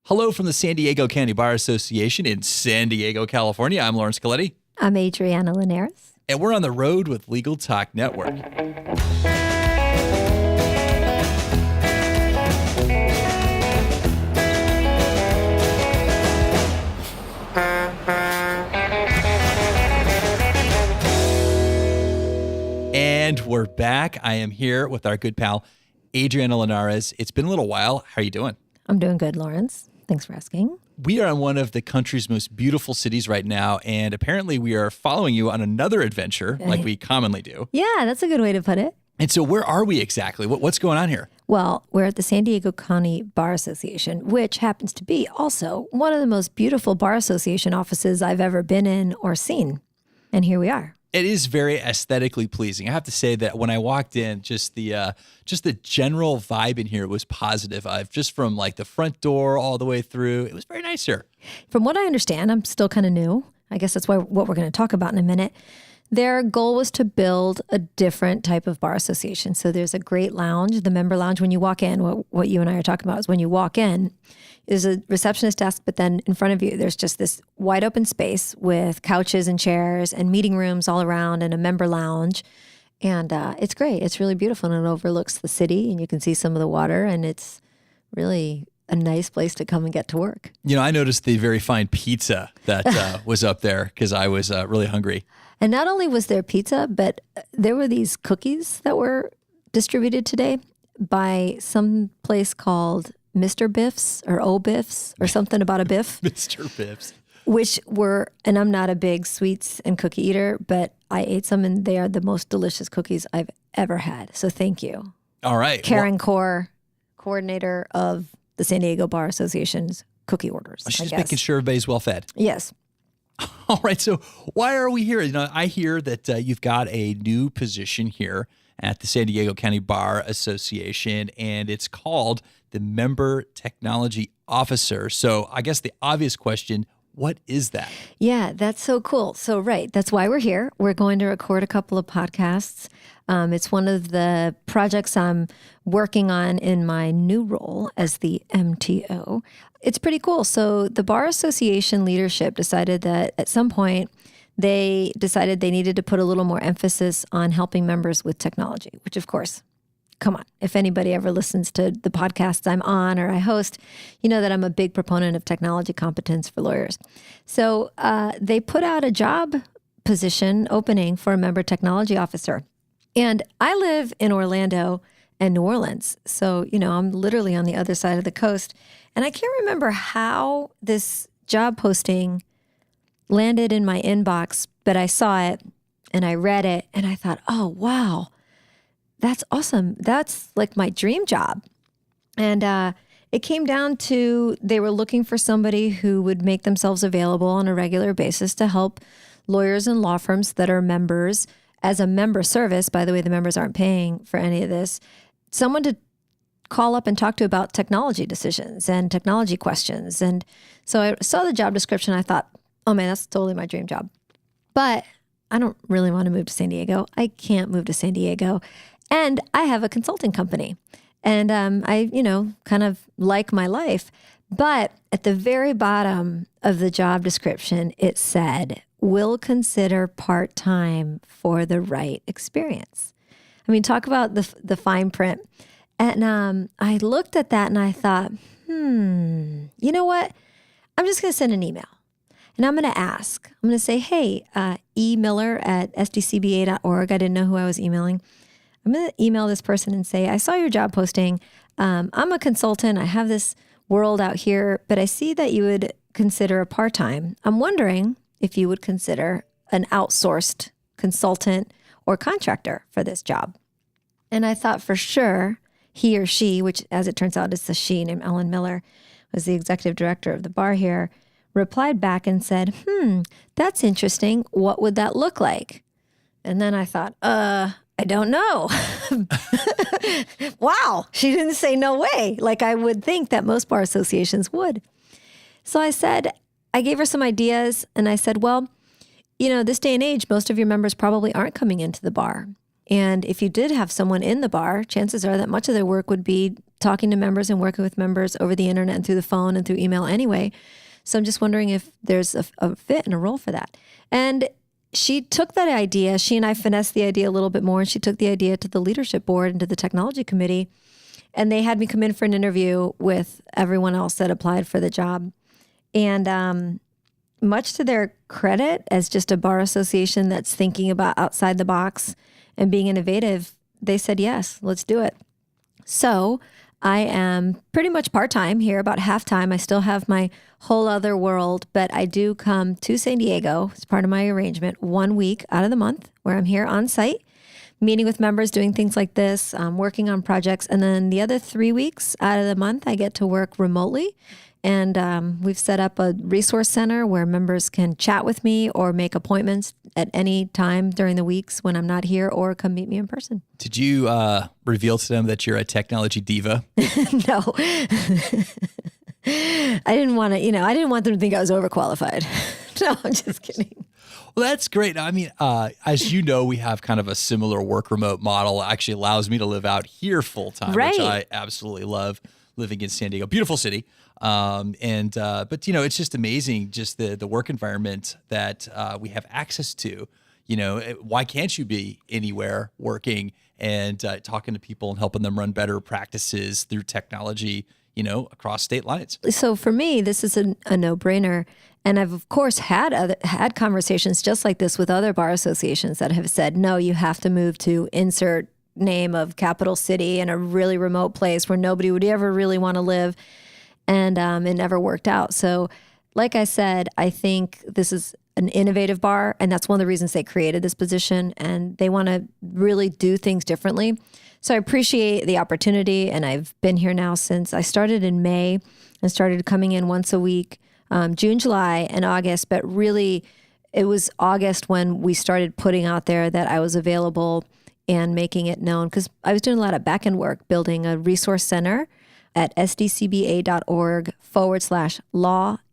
Hello from the San Diego County Bar Association in San Diego, California. I'm Laurence Colletti. I'm Adriana Linares. And we're on the road with Legal Talk Network. And we're back. I am here with our good pal, Adriana Linares. It's been a little while. How are you doing? I'm doing good, Laurence. Thanks for asking. We are in one of the country's most beautiful cities right now, and apparently we are following you on another adventure like we commonly do. Yeah, that's a good way to put it. And so where are we exactly? What's going on here? Well, we're at the San Diego County Bar Association, which happens to be also one of the most beautiful bar association offices I've ever been in or seen. And here we are. It is very aesthetically pleasing. I have to say that when I walked in, just the general vibe in here was positive. Just from like the front door all the way through, it was very nice here. From what I understand, I'm still kind of new. I guess that's what we're going to talk about in a minute. Their goal was to build a different type of bar association. So there's a great lounge, the member lounge. When you walk in, what you and I are talking about is when you walk in, is a receptionist desk, but then in front of you, there's just this wide open space with couches and chairs and meeting rooms all around and a member lounge. And it's great. It's really beautiful, and it overlooks the city, and you can see some of the water, and it's really a nice place to come and get to work. You know, I noticed the very fine pizza that was up there because I was really hungry. And not only was there pizza, but there were these cookies that were distributed today by some place called Mr. Biff's or O Biff's or something about a Biff. Mr. Biff's. Which were, and I'm not a big sweets and cookie eater, but I ate some and they are the most delicious cookies I've ever had. So thank you. All right. Karen Core, coordinator of the San Diego Bar Association's cookie orders. She's just making sure everybody's well fed. Yes. All right. So why are we here? You know, I hear that you've got a new position here at the San Diego County Bar Association, and it's called the Member Technology Officer. So I guess the obvious question, what is that? Yeah, that's so cool. So, right, that's why we're here. We're going to record a couple of podcasts. It's one of the projects I'm working on in my new role as the MTO. It's pretty cool. So the Bar Association leadership decided that at some point they decided they needed to put a little more emphasis on helping members with technology, which of course, come on, if anybody ever listens to the podcasts I'm on or I host, you know that I'm a big proponent of technology competence for lawyers. So they put out a job position opening for a member technology officer. And I live in Orlando and New Orleans. So, you know, I'm literally on the other side of the coast. And I can't remember how this job posting landed in my inbox, but I saw it and I read it and I thought, oh, wow. That's awesome. That's like my dream job. And it came down to they were looking for somebody who would make themselves available on a regular basis to help lawyers and law firms that are members as a member service. By the way, the members aren't paying for any of this. Someone to call up and talk to about technology decisions and technology questions. And so I saw the job description. I thought, oh man, that's totally my dream job. But I don't really want to move to San Diego. I can't move to San Diego. And I have a consulting company and I, kind of like my life. But at the very bottom of the job description, it said, will consider part-time for the right experience. I mean, talk about the fine print. And I looked at that and I thought, you know what? I'm just going to send an email. And I'm going to ask. I'm going to say, hey, emiller@sdcba.org. I didn't know who I was emailing. I'm going to email this person and say, I saw your job posting. I'm a consultant. I have this world out here, but I see that you would consider a part-time. I'm wondering if you would consider an outsourced consultant or contractor for this job. And I thought for sure he or she, which as it turns out is a she named Ellen Miller, was the executive director of the bar here, replied back and said, that's interesting. What would that look like? And then I thought, I don't know. Wow. She didn't say no way, like I would think that most bar associations would. So I gave her some ideas and I said, well, this day and age, most of your members probably aren't coming into the bar. And if you did have someone in the bar, chances are that much of their work would be talking to members and working with members over the internet and through the phone and through email anyway. So I'm just wondering if there's a fit and a role for that. And she took that idea, she and I finessed the idea a little bit more, and she took the idea to the leadership board and to the technology committee. And they had me come in for an interview with everyone else that applied for the job. And much to their credit, as just a bar association that's thinking about outside the box and being innovative, they said, yes, let's do it. So I am pretty much part-time here, about half-time. I still have my whole other world, but I do come to San Diego as part of my arrangement 1 week out of the month where I'm here on site, meeting with members, doing things like this, working on projects. And then the other 3 weeks out of the month, I get to work remotely. And we've set up a resource center where members can chat with me or make appointments at any time during the weeks when I'm not here, or come meet me in person. Did you reveal to them that you're a technology diva? No. I didn't want to, I didn't want them to think I was overqualified. No, I'm just kidding. Well, that's great. I mean, as you know, we have kind of a similar work remote model. It actually allows me to live out here full time, right, which I absolutely love, living in San Diego. Beautiful city. But it's just amazing, just the work environment that we have access to. Why can't you be anywhere working and talking to people and helping them run better practices through technology, across state lines? So for me, this is a no-brainer. And I've, of course, had conversations just like this with other bar associations that have said, no, you have to move to insert name of capital city in a really remote place where nobody would ever really want to live. And it never worked out. So like I said, I think this is an innovative bar, and that's one of the reasons they created this position, and they want to really do things differently. So I appreciate the opportunity, and I've been here now since I started in May and started coming in once a week, June, July, and August. But really, it was August when we started putting out there that I was available and making it known, because I was doing a lot of back-end work, building a resource center at sdcba.org/law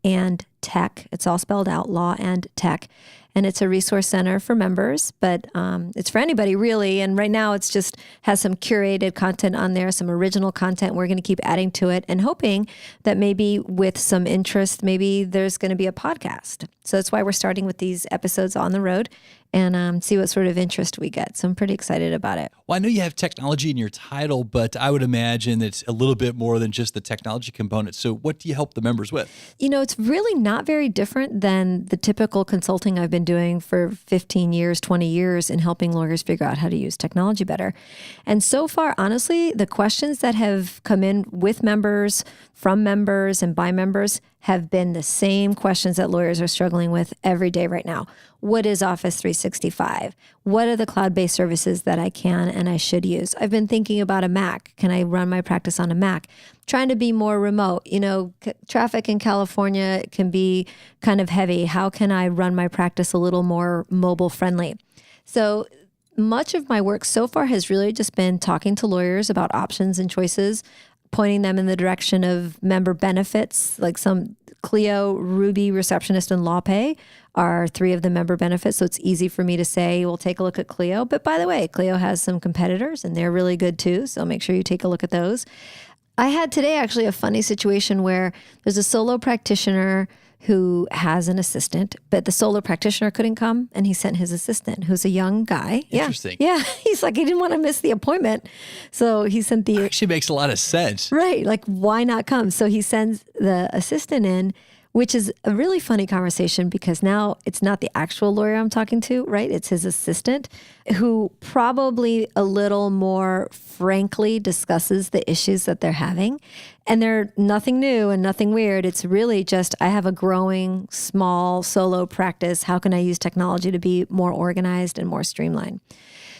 and tech. It's all spelled out, law and tech. And it's a resource center for members, but it's for anybody really. And right now it's just has some curated content on there, some original content. We're going to keep adding to it and hoping that maybe with some interest, maybe there's going to be a podcast. So that's why we're starting with these episodes on the road and see what sort of interest we get. So I'm pretty excited about it. Well, I know you have technology in your title, but I would imagine it's a little bit more than just the technology component. So what do you help the members with? It's really not very different than the typical consulting I've been doing for 15 years, 20 years in helping lawyers figure out how to use technology better. And so far, honestly, the questions that have come in with members, from members, and by members have been the same questions that lawyers are struggling with every day right now. What is Office 365? What are the cloud-based services that I can and I should use? I've been thinking about a Mac. Can I run my practice on a Mac? Trying to be more remote. Traffic in California can be kind of heavy. How can I run my practice a little more mobile friendly? So much of my work so far has really just been talking to lawyers about options and choices, pointing them in the direction of member benefits, like some Clio, Ruby, Receptionist, and LawPay are 3 of the member benefits. So it's easy for me to say, well, take a look at Clio. But by the way, Clio has some competitors and they're really good too. So make sure you take a look at those. I had today actually a funny situation where there's a solo practitioner who has an assistant, but the solo practitioner couldn't come, and he sent his assistant, who's a young guy. Interesting. Yeah. He's like, he didn't want to miss the appointment. So he sent the... Actually makes a lot of sense. Right. Like, why not come? So he sends the assistant in, which is a really funny conversation because now it's not the actual lawyer I'm talking to, right? It's his assistant who probably a little more frankly discusses the issues that they're having. And they're nothing new and nothing weird. It's really just, I have a growing, small solo practice. How can I use technology to be more organized and more streamlined?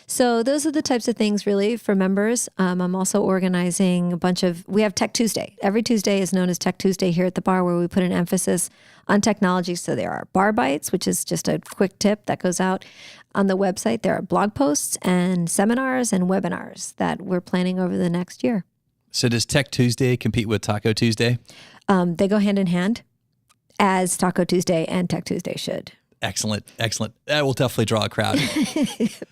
So those are the types of things really for members. I'm also organizing we have Tech Tuesday. Every Tuesday is known as Tech Tuesday here at the bar, where we put an emphasis on technology. So there are bar bites, which is just a quick tip that goes out on the website. There are blog posts and seminars and webinars that we're planning over the next year. So does Tech Tuesday compete with Taco Tuesday? They go hand in hand, as Taco Tuesday and Tech Tuesday should. Excellent. Excellent. That will definitely draw a crowd.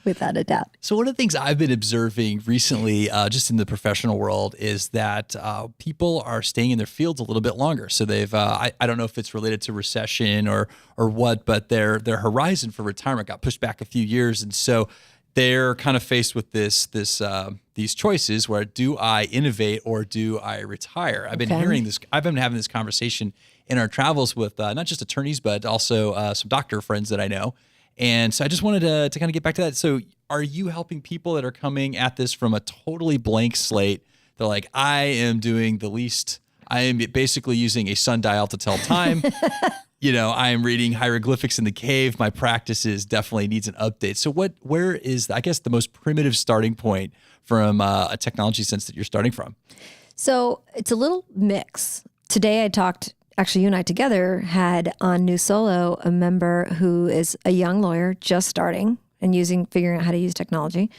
Without a doubt. So one of the things I've been observing recently, just in the professional world, is that people are staying in their fields a little bit longer. So they've, I don't know if it's related to recession or what, but their horizon for retirement got pushed back a few years. And so they're kind of faced with these choices where, do I innovate or do I retire? I've been hearing this. I've been having this conversation in our travels with not just attorneys, but also some doctor friends that I know. And so I just wanted to kind of get back to that. So are you helping people that are coming at this from a totally blank slate? They're like, I am doing the least. I am basically using a sundial to tell time. I am reading hieroglyphics in the cave. My practices definitely needs an update. So where is, I guess, the most primitive starting point from a technology sense that you're starting from? So it's a little mix. Today I talked, actually you and I together had on New Solo a member who is a young lawyer just starting and figuring out how to use technology.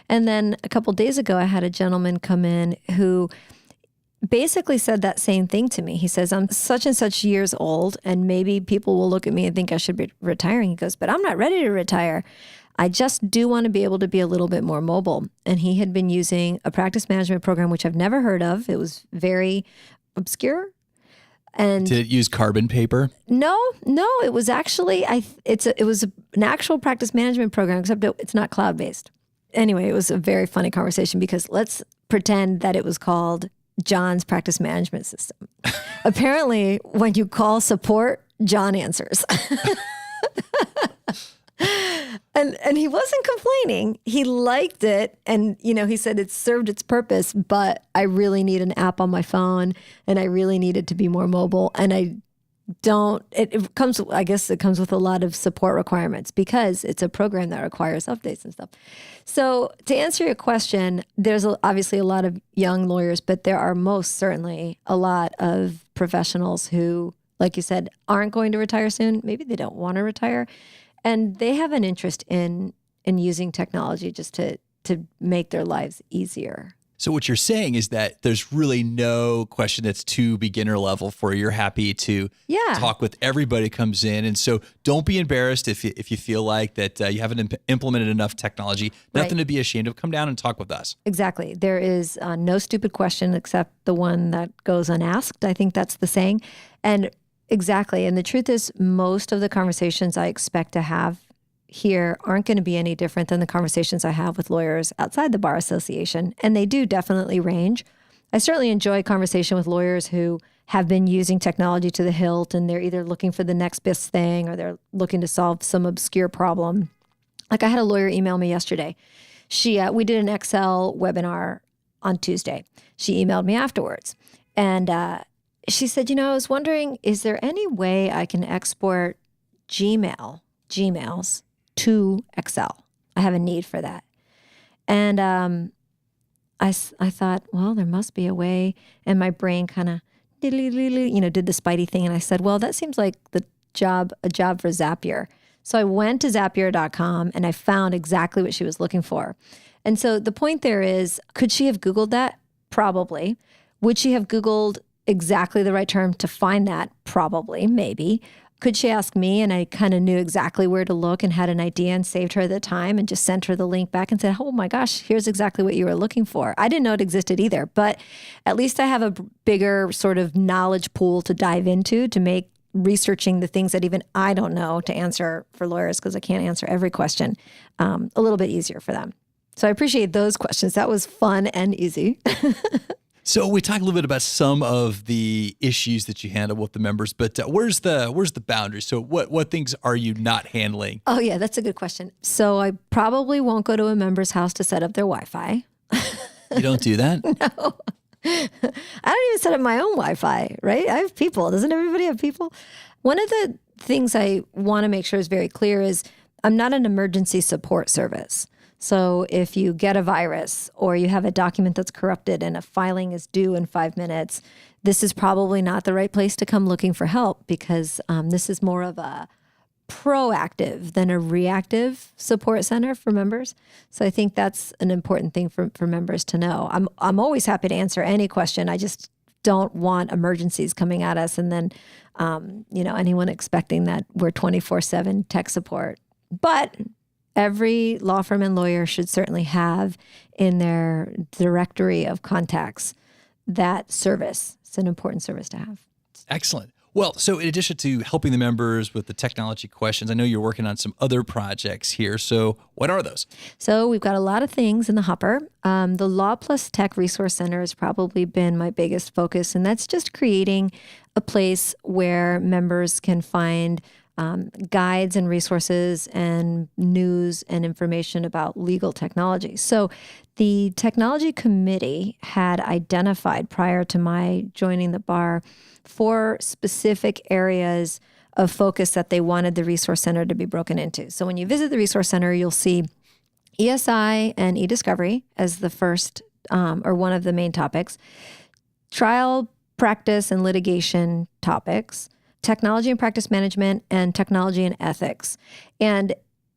And then a couple of days ago, I had a gentleman come in who basically said that same thing to me. He says, I'm such and such years old, and maybe people will look at me and think I should be retiring. He goes, but I'm not ready to retire. I just do want to be able to be a little bit more mobile. And he had been using a practice management program, which I've never heard of. It was very obscure. And did it use carbon paper? No, it was actually, it was an actual practice management program, except it's not cloud-based. Anyway, it was a very funny conversation because let's pretend that it was called John's practice management system. Apparently, when you call support, John answers. And he wasn't complaining. He liked it. And, he said it served its purpose, but I really need an app on my phone and I really need it to be more mobile. And it comes with a lot of support requirements because it's a program that requires updates and stuff. So to answer your question, there's obviously a lot of young lawyers, but there are most certainly a lot of professionals who, like you said, aren't going to retire soon. Maybe they don't want to retire. And they have an interest in using technology just to make their lives easier. So what you're saying is that there's really no question that's too beginner level for you. You're happy to talk with everybody who comes in. And so don't be embarrassed if you feel like that you haven't implemented enough technology. Nothing to be ashamed of. Come down and talk with us. Exactly. There is no stupid question except the one that goes unasked. I think that's the saying. And exactly. And the truth is, most of the conversations I expect to have here aren't going to be any different than the conversations I have with lawyers outside the Bar Association. And they do definitely range. I certainly enjoy conversation with lawyers who have been using technology to the hilt, and they're either looking for the next best thing or they're looking to solve some obscure problem. Like I had a lawyer email me yesterday. We did an Excel webinar on Tuesday. She emailed me afterwards. And she said, I was wondering, is there any way I can export Gmails to Excel? I have a need for that. And I thought, well, there must be a way. And my brain kind of, did the Spidey thing. And I said, well, that seems like a job for Zapier. So I went to Zapier.com and I found exactly what she was looking for. And so the point there is, could she have Googled that? Probably. Would she have Googled exactly the right term to find that? Probably, maybe. Could she ask me? And I kind of knew exactly where to look and had an idea and saved her the time and just sent her the link back and said, oh my gosh, here's exactly what you were looking for. I didn't know it existed either, but at least I have a bigger sort of knowledge pool to dive into to make researching the things that even I don't know to answer for lawyers, because I can't answer every question, a little bit easier for them. So I appreciate those questions. That was fun and easy. So we talked a little bit about some of the issues that you handle with the members, but where's the boundary? So what things are you not handling? Oh yeah, that's a good question. So I probably won't go to a member's house to set up their Wi-Fi. You don't do that? No. I don't even set up my own Wi-Fi, right? I have people. Doesn't everybody have people? One of the things I want to make sure is very clear is I'm not an emergency support service. So if you get a virus or you have a document that's corrupted and a filing is due in 5 minutes, this is probably not the right place to come looking for help, because this is more of a proactive than a reactive support center for members. So I think that's an important thing for members to know. I'm always happy to answer any question. I just don't want emergencies coming at us. And then, anyone expecting that we're 24/7 tech support. But every law firm and lawyer should certainly have in their directory of contacts that service. It's an important service to have. Excellent. Well, so in addition to helping the members with the technology questions, I know you're working on some other projects here. So what are those? So we've got a lot of things in the hopper. The Law Plus Tech Resource Center has probably been my biggest focus, and that's just creating a place where members can find guides and resources and news and information about legal technology. So the technology committee had identified prior to my joining the bar 4 specific areas of focus that they wanted the resource center to be broken into. So when you visit the resource center, you'll see ESI and e-discovery as the first or one of the main topics, trial, practice, and litigation topics, technology and practice management, and technology and ethics. And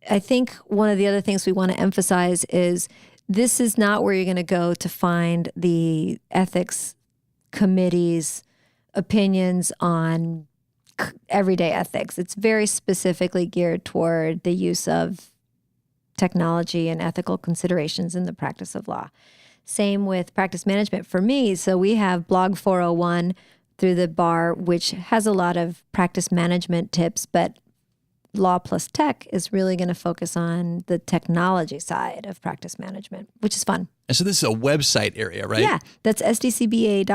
I think one of the other things we want to emphasize is this is not where you're going to go to find the ethics committee's opinions on everyday ethics. It's very specifically geared toward the use of technology and ethical considerations in the practice of law. Same with practice management for me. So we have Blog 401 through the bar, which has a lot of practice management tips, but Law Plus Tech is really going to focus on the technology side of practice management, which is fun. And so this is a website area, right? Yeah, that's sdcba.org/law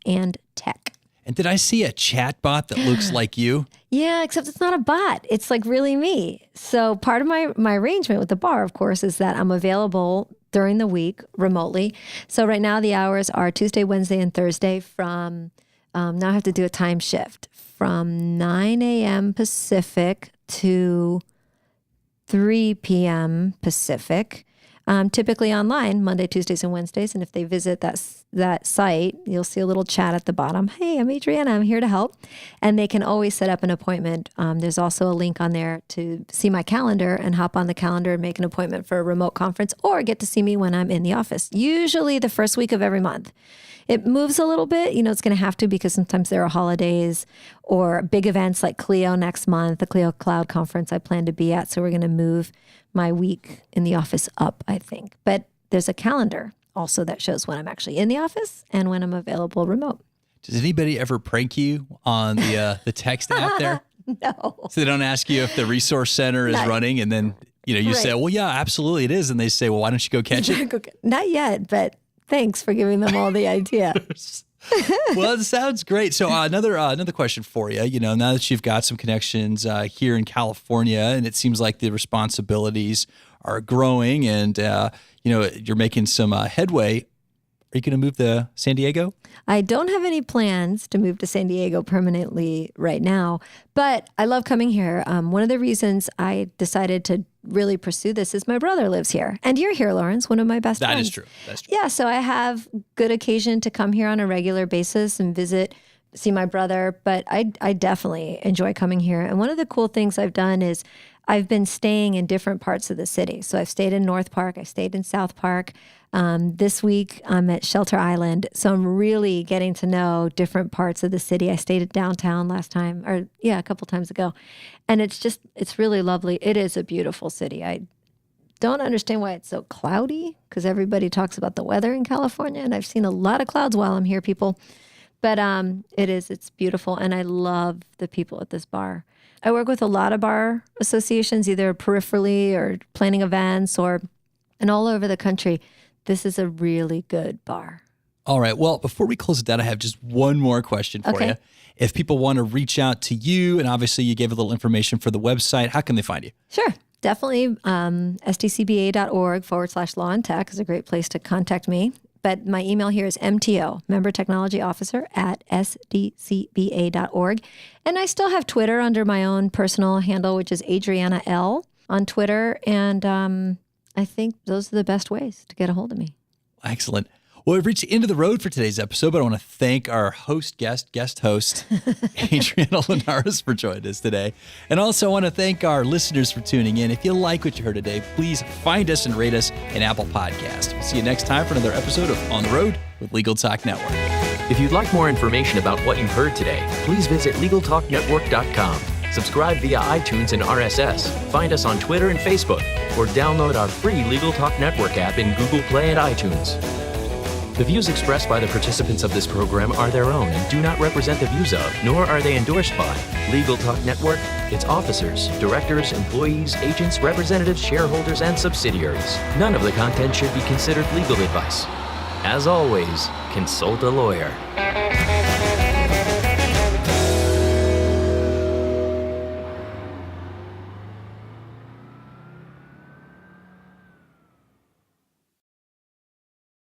and tech. And did I see a chat bot that looks like you? Yeah, except it's not a bot. It's like really me. So part of my arrangement with the bar, of course, is that I'm available during the week remotely. So right now the hours are Tuesday, Wednesday, and Thursday from, now I have to do a time shift, from 9 a.m. Pacific to 3 p.m. Pacific. Typically online, Monday, Tuesdays, and Wednesdays. And if they visit that site, you'll see a little chat at the bottom. Hey, I'm Adriana. I'm here to help. And they can always set up an appointment. There's also a link on there to see my calendar and hop on the calendar and make an appointment for a remote conference or get to see me when I'm in the office, usually the first week of every month. It moves a little bit. It's going to have to because sometimes there are holidays or big events like Clio next month, the Clio Cloud Conference I plan to be at. So we're going to move my week in the office up, I think. But there's a calendar also that shows when I'm actually in the office and when I'm available remote. Does anybody ever prank you on the text app there? No. So they don't ask you if the resource center is running and then, you Right. say, well, yeah, absolutely it is. And they say, well, why don't you go catch it? Not yet, but thanks for giving them all the idea. Well, it sounds great. So another question for you. Now that you've got some connections here in California, and it seems like the responsibilities are growing, and you're making some headway. Are you going to move to San Diego? I don't have any plans to move to San Diego permanently right now, but I love coming here. One of the reasons I decided to really pursue this is my brother lives here. And you're here, Laurence, one of my best friends. That is true. That's true. Yeah, so I have good occasion to come here on a regular basis and visit, see my brother, but I definitely enjoy coming here. And one of the cool things I've done is I've been staying in different parts of the city. So I've stayed in North Park, I stayed in South Park. This week I'm at Shelter Island. So I'm really getting to know different parts of the city. I stayed at downtown last time, a couple times ago. And it's really lovely. It is a beautiful city. I don't understand why it's so cloudy because everybody talks about the weather in California. And I've seen a lot of clouds while I'm here, people. But it's beautiful. And I love the people at this bar. I work with a lot of bar associations, either peripherally or planning events and all over the country. This is a really good bar. All right. Well, before we close it down, I have just one more question for you. If people want to reach out to you, and obviously you gave a little information for the website, how can they find you? Sure. Definitely. SDCBA.org/law and tech is a great place to contact me. But my email here is MTO, Member Technology Officer at SDCBA.org. And I still have Twitter under my own personal handle, which is Adriana L on Twitter. And I think those are the best ways to get a hold of me. Excellent. Well, we've reached the end of the road for today's episode, but I want to thank our guest host, Adriana Linares, for joining us today. And also I want to thank our listeners for tuning in. If you like what you heard today, please find us and rate us in Apple Podcasts. We'll see you next time for another episode of On the Road with Legal Talk Network. If you'd like more information about what you've heard today, please visit LegalTalkNetwork.com. Subscribe via iTunes and RSS. Find us on Twitter and Facebook, or download our free Legal Talk Network app in Google Play and iTunes. The views expressed by the participants of this program are their own and do not represent the views of, nor are they endorsed by, Legal Talk Network, its officers, directors, employees, agents, representatives, shareholders, and subsidiaries. None of the content should be considered legal advice. As always, consult a lawyer.